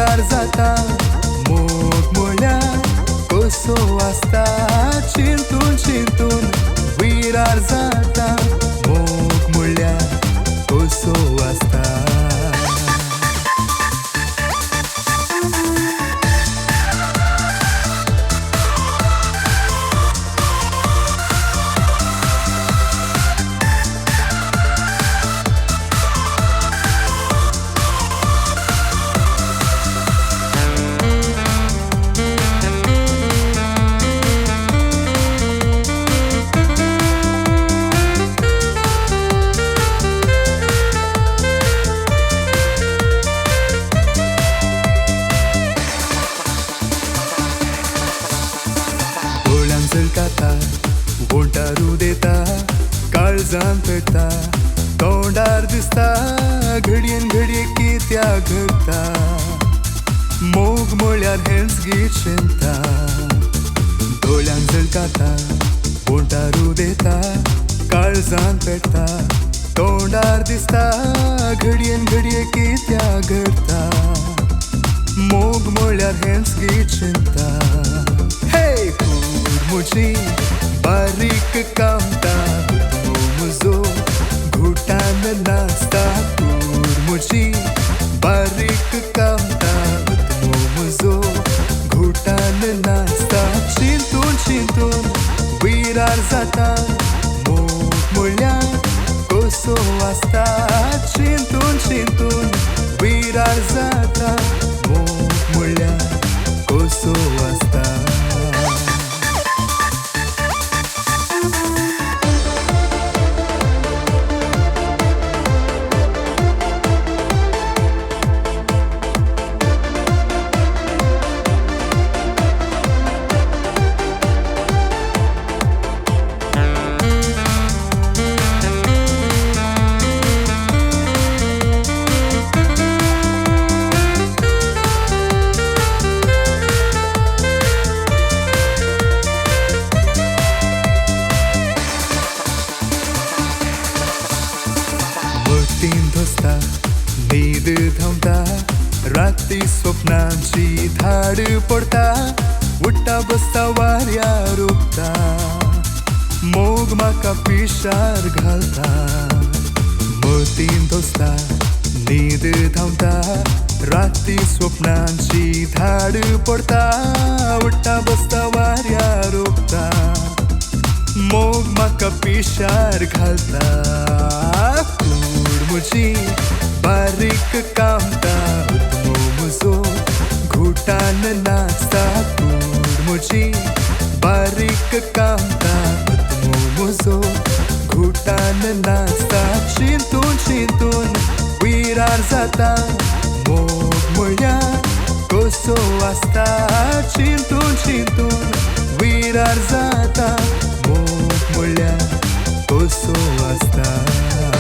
विरार जाता मोग मुळ्या कसो वाजता चिंतून चिंतून विरार जाता मोग मुळ्या कसो वाजता चलकाता वोंटारू देता काळजान पेटता तोंडार दिसता घडयेन घडये कित्या घडता मोग म्हळ्यार हेंच गीत शिंता दोळ्यांक चलकाता वोंटारू देता काळजान पेटता तोंडार दिसता घडयेन घडये कित्या घडता मोग म्हळ्यार हेंच गीत शिंता मुझी बारीक कामता मुझो घुटान नाचता मुझी बारीक कामता मुझो घुटान नाचता चिंतून चिंतून विरार जाता मोग म्हळ्यार कसो वाजता चिंतून चिंतून विरार जाता मोग म्हळ्यार कसो वाजता तीन धोस्ता न्हीद थांबता राती स्वप्नांची धाड पडता उठता बसता वाऱ्यार उगता मोग म्हाका पिशार घालता तीन धोस्ता न्हीद थांबता राती स्वप्नांची धाड पडता उठता बसता वाऱ्यार उगता मोग म्हाका पिशार घालता मुझी बारीक कामता मुझो घुटान नाचता मुझी बारीक कामता मुझो घुटान नाचता चिंतून चिंतून विरार जाता मोग म्हळ्यार कसो वाजता चिंतून चिंतून विरार जाता मोग म्हळ्यार कसो वाजता